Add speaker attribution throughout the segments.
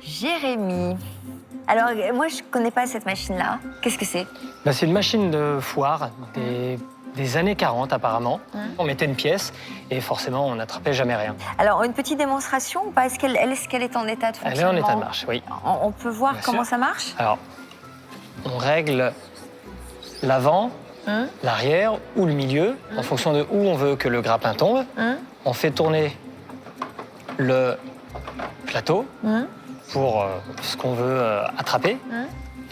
Speaker 1: Jérémy. Alors, moi, je connais pas cette machine-là. Qu'est-ce que c'est?
Speaker 2: Bah, c'est une machine de foire des années 40, apparemment. On mettait une pièce et forcément, on n'attrapait jamais rien.
Speaker 1: Alors, une petite démonstration ou pas? Est-ce qu'elle est en état de
Speaker 2: Elle
Speaker 1: fonctionnement?
Speaker 2: est en état de marche, oui.
Speaker 1: On peut voir
Speaker 2: Bien
Speaker 1: comment
Speaker 2: sûr.
Speaker 1: ça marche?
Speaker 2: Alors, on règle l'avant, l'arrière ou le milieu, en fonction de où on veut que le grappin tombe. On fait tourner le plateau pour ce qu'on veut attraper.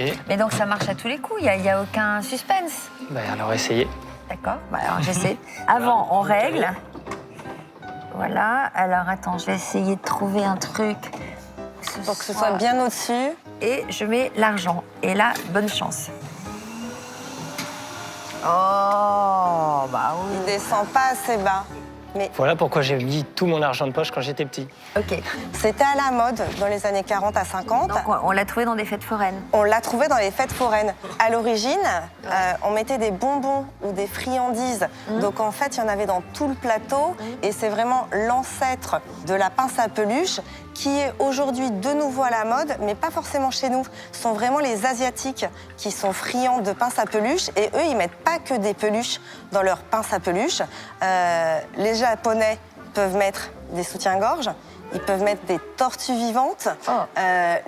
Speaker 2: Et
Speaker 1: Mais donc, ça marche à tous les coups, il n'y a aucun suspense.
Speaker 2: bah, alors, essayez.
Speaker 1: D'accord, bah, alors j'essaie. Avant, on règle. Voilà, alors attends, je vais essayer de trouver un truc.
Speaker 3: Pour que ce soit bien au-dessus.
Speaker 1: Et je mets l'argent. Et là, bonne chance. Oh, bah oui.
Speaker 3: Il descend pas assez bas. Mais
Speaker 2: Voilà pourquoi j'ai mis tout mon argent de poche quand j'étais petit.
Speaker 1: Ok.
Speaker 3: c'était à la mode dans les années 40 à 50.
Speaker 1: Donc, on l'a trouvé dans des fêtes foraines.
Speaker 3: On l'a trouvé dans les fêtes foraines. À l'origine, on mettait des bonbons ou des friandises. Donc en fait, il y en avait dans tout le plateau. Et c'est vraiment l'ancêtre de la pince à peluche qui est aujourd'hui de nouveau à la mode, mais pas forcément chez nous. Ce sont vraiment les Asiatiques qui sont friands de pince à peluche. Et eux, ils mettent pas que des peluches dans leur pince à peluche. Les Japonais peuvent mettre des soutiens-gorge. Ils peuvent mettre des tortues vivantes.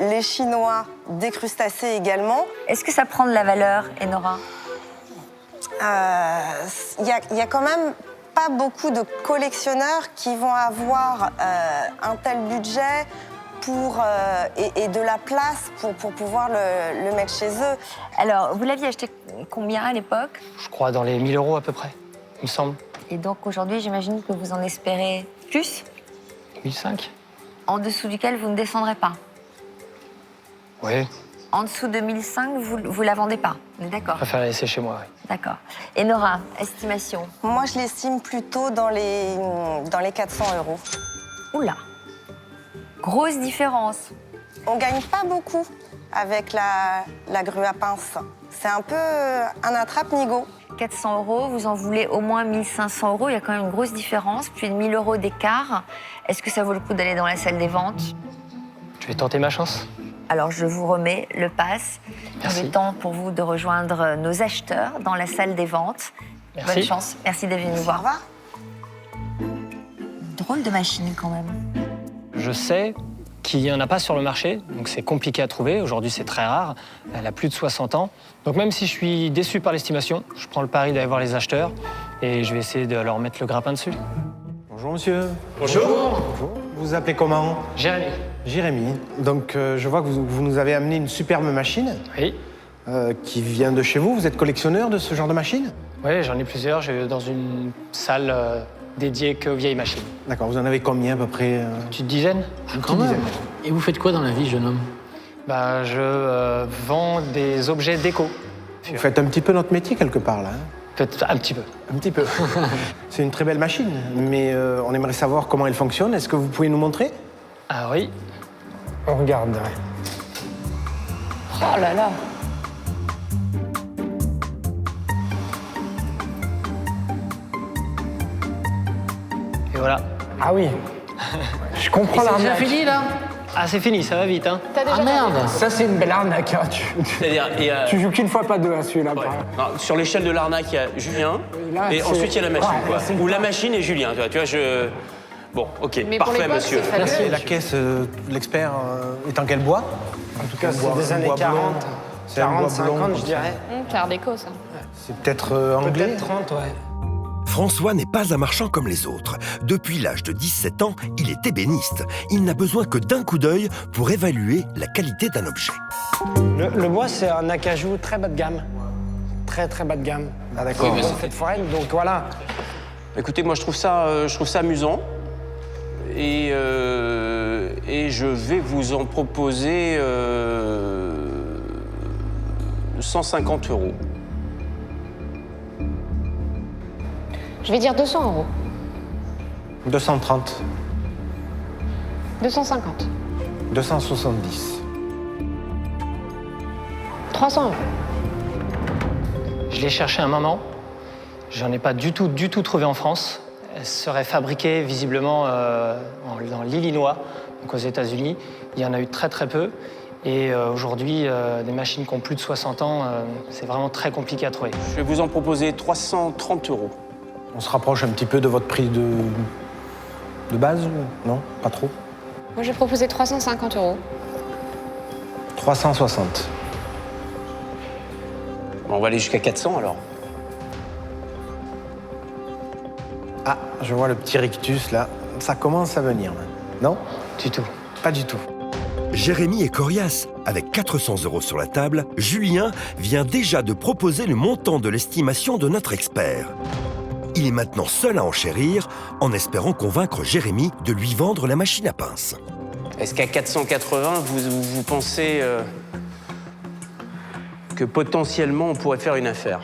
Speaker 3: Les Chinois, des crustacés également.
Speaker 1: Est-ce que ça prend de la valeur, Enora?
Speaker 3: Il y a quand même pas beaucoup de collectionneurs qui vont avoir un tel budget et de la place pour pouvoir le mettre chez eux.
Speaker 1: Alors, vous l'aviez acheté combien à l'époque?
Speaker 2: Je crois dans les 1000 € à peu près, il me semble.
Speaker 1: Et donc aujourd'hui, j'imagine que vous en espérez plus,
Speaker 2: 1005.
Speaker 1: en dessous duquel vous ne descendrez pas.
Speaker 2: Oui,
Speaker 1: En dessous de 1005, vous la vendez pas. On est d'accord?
Speaker 2: je préfère la laisser chez moi, oui.
Speaker 1: D'accord. Enora, estimation?
Speaker 3: Moi, je l'estime plutôt dans les 400 €.
Speaker 1: Oula, grosse différence.
Speaker 3: On gagne pas beaucoup avec la grue à pince. C'est un peu un attrape-nigo.
Speaker 1: 400 €, vous en voulez au moins 1500 €. Il y a quand même une grosse différence, plus de 1000 € d'écart. Est-ce que ça vaut le coup d'aller dans la salle des ventes?
Speaker 2: Je vais tenter ma chance.
Speaker 1: Alors, je vous remets le pass.
Speaker 2: Merci.
Speaker 1: Il est temps pour vous de rejoindre nos acheteurs dans la salle des ventes.
Speaker 2: Merci.
Speaker 1: Bonne chance. Merci d'être venu nous
Speaker 3: Au
Speaker 1: voir.
Speaker 3: revoir.
Speaker 1: Drôle de machine, quand même.
Speaker 2: Je sais qu'il n'y en a pas sur le marché, donc c'est compliqué à trouver. Aujourd'hui, c'est très rare. Elle a plus de 60 ans. Donc même si je suis déçu par l'estimation, je prends le pari d'aller voir les acheteurs et je vais essayer de leur mettre le grappin dessus.
Speaker 4: Bonjour monsieur.
Speaker 2: Bonjour.
Speaker 4: Bonjour. Vous vous appelez comment?
Speaker 2: Jérémy.
Speaker 4: Jérémy. Donc je vois que vous nous avez amené une superbe machine
Speaker 2: Oui.
Speaker 4: qui vient de chez vous. Vous êtes collectionneur de ce genre de machine?
Speaker 2: Oui, j'en ai plusieurs. J'ai dans une salle dédiée qu'aux vieilles machines.
Speaker 4: D'accord, vous en avez combien à peu près?
Speaker 2: Une petite dizaine.
Speaker 4: Une petite dizaine.
Speaker 5: Et vous faites quoi dans la vie, jeune homme?
Speaker 2: Bah, je vends des objets déco.
Speaker 4: Vous faites un petit peu notre métier quelque part là. Hein?
Speaker 2: Peut-être un petit peu.
Speaker 4: Un petit peu. C'est une très belle machine, mais on aimerait savoir comment elle fonctionne. Est-ce que vous pouvez nous montrer?
Speaker 2: Ah oui.
Speaker 4: On regarde.
Speaker 1: Oh là là.
Speaker 2: Et voilà.
Speaker 4: Ah oui. Je comprends
Speaker 5: C'est déjà
Speaker 4: l'arnaque.
Speaker 5: fini, là?
Speaker 2: Ah, c'est fini, ça va vite, hein.
Speaker 5: Ah merde!
Speaker 4: Ça c'est une belle arnaque. Hein.
Speaker 6: C'est-à-dire,
Speaker 4: Tu joues qu'une fois, pas deux à celui-là.
Speaker 6: ouais. Non, sur l'échelle de l'arnaque, il y a Julien,
Speaker 4: là,
Speaker 6: et
Speaker 4: c'est-
Speaker 6: ensuite il y a la machine.
Speaker 4: ouais,
Speaker 6: quoi.
Speaker 4: là, c'est-
Speaker 6: Ou la machine et Julien, tu vois, je... Bon, ok,
Speaker 7: Mais pour
Speaker 6: parfait,
Speaker 7: l'époque,
Speaker 6: monsieur.
Speaker 7: c'est fabuleux.
Speaker 4: Et la caisse, l'expert, est en quel bois? En tout cas,
Speaker 8: c'est des années 40,
Speaker 4: C'est un bois
Speaker 8: 40,
Speaker 4: blond,
Speaker 8: 50,
Speaker 4: comme
Speaker 8: je
Speaker 4: ça.
Speaker 8: dirais.
Speaker 7: Car déco, ça.
Speaker 4: C'est peut-être anglais.
Speaker 8: Peut-être 30, ouais.
Speaker 9: François n'est pas un marchand comme les autres. Depuis l'âge de 17 ans, il est ébéniste. Il n'a besoin que d'un coup d'œil pour évaluer la qualité d'un objet.
Speaker 8: Le bois, c'est un acajou très bas de gamme. Très, très bas de gamme.
Speaker 4: Ah d'accord.
Speaker 6: Oui, mais
Speaker 8: Fête foraine, donc voilà.
Speaker 6: Écoutez, moi je trouve ça amusant. Et je vais vous en proposer 150 €.
Speaker 7: Je vais dire 200 €.
Speaker 4: 230.
Speaker 7: 250.
Speaker 4: 270.
Speaker 7: 300 €.
Speaker 2: Je l'ai cherché un moment. J'en ai pas du tout trouvé en France. Elle serait fabriquée visiblement dans l'Illinois. Donc aux États-Unis, il y en a eu très très peu. Et aujourd'hui, des machines qui ont plus de 60 ans, c'est vraiment très compliqué à trouver.
Speaker 6: Je vais vous en proposer 330 €.
Speaker 4: On se rapproche un petit peu de votre prix de base ou non? Pas trop?
Speaker 7: Moi, j'ai proposé 350 €.
Speaker 4: 360.
Speaker 6: Bon, on va aller jusqu'à 400 alors.
Speaker 4: Ah, je vois le petit rictus là. Ça commence à venir, là. Non?
Speaker 2: Du tout.
Speaker 4: Pas du tout.
Speaker 9: Jérémy est coriace. Avec 400 € sur la table, Julien vient déjà de proposer le montant de l'estimation de notre expert. Il est maintenant seul à enchérir, en espérant convaincre Jérémy de lui vendre la machine à pince.
Speaker 6: Est-ce qu'à 480, vous pensez que potentiellement on pourrait faire une affaire?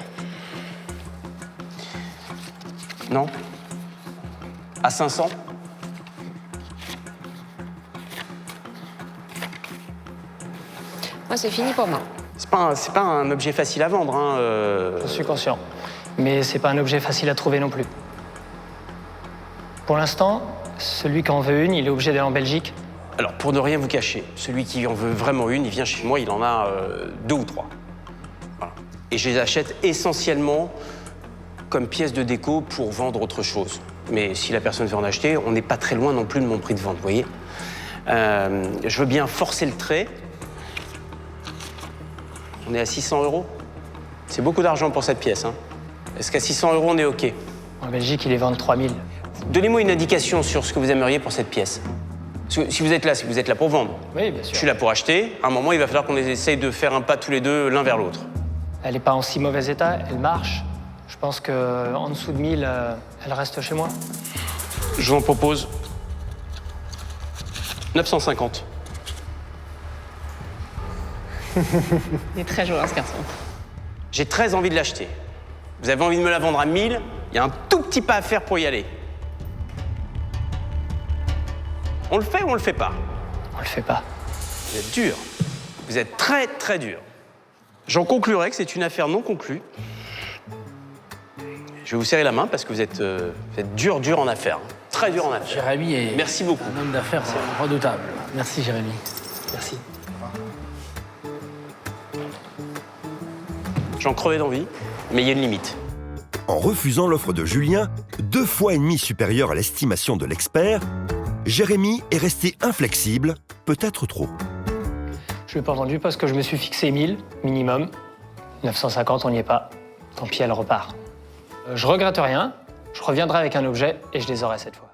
Speaker 6: Non? À 500?
Speaker 7: Moi, c'est fini pour moi.
Speaker 6: C'est pas un objet facile à vendre, hein.
Speaker 2: Je suis conscient. Mais c'est pas un objet facile à trouver non plus. Pour l'instant, celui qui en veut une, il est obligé d'aller en Belgique.
Speaker 6: Alors, pour ne rien vous cacher, celui qui en veut vraiment une, il vient chez moi, il en a 2 ou 3. Voilà. Et je les achète essentiellement comme pièces de déco pour vendre autre chose. Mais si la personne veut en acheter, on n'est pas très loin non plus de mon prix de vente, vous voyez. Je veux bien forcer le trait. On est à 600 €. C'est beaucoup d'argent pour cette pièce, hein. Est-ce qu'à 600 € on est OK?
Speaker 2: En Belgique, il est vendu 3000.
Speaker 6: Donnez-moi une indication sur ce que vous aimeriez pour cette pièce. Parce que si vous êtes là pour vendre.
Speaker 2: Oui, bien sûr.
Speaker 6: Je suis là pour acheter. À un moment, il va falloir qu'on essaye de faire un pas tous les deux l'un vers l'autre.
Speaker 2: Elle n'est pas en si mauvais état, elle marche. Je pense qu'en dessous de 1000, elle reste chez moi.
Speaker 6: Je vous en propose 950.
Speaker 7: Il est très joueur, ce garçon.
Speaker 6: J'ai très envie de l'acheter. Vous avez envie de me la vendre à 1000, il y a un tout petit pas à faire pour y aller. On le fait ou on le fait pas?
Speaker 2: On le fait pas.
Speaker 6: Vous êtes dur. Vous êtes très, très dur. J'en conclurai que c'est une affaire non conclue. Je vais vous serrer la main parce que vous êtes dur en affaires. Très dur en affaires.
Speaker 5: Jérémy est
Speaker 6: Merci beaucoup.
Speaker 5: un homme d'affaires redoutable. Merci, Jérémy.
Speaker 2: Merci.
Speaker 6: J'en crevais d'envie, mais il y a une limite.
Speaker 9: En refusant l'offre de Julien, 2,5 fois supérieure à l'estimation de l'expert, Jérémy est resté inflexible, peut-être trop.
Speaker 2: Je ne l'ai pas vendu parce que je me suis fixé 1000 minimum. 950, on n'y est pas. Tant pis, elle repart. Je regrette rien. Je reviendrai avec un objet et je les aurai cette fois.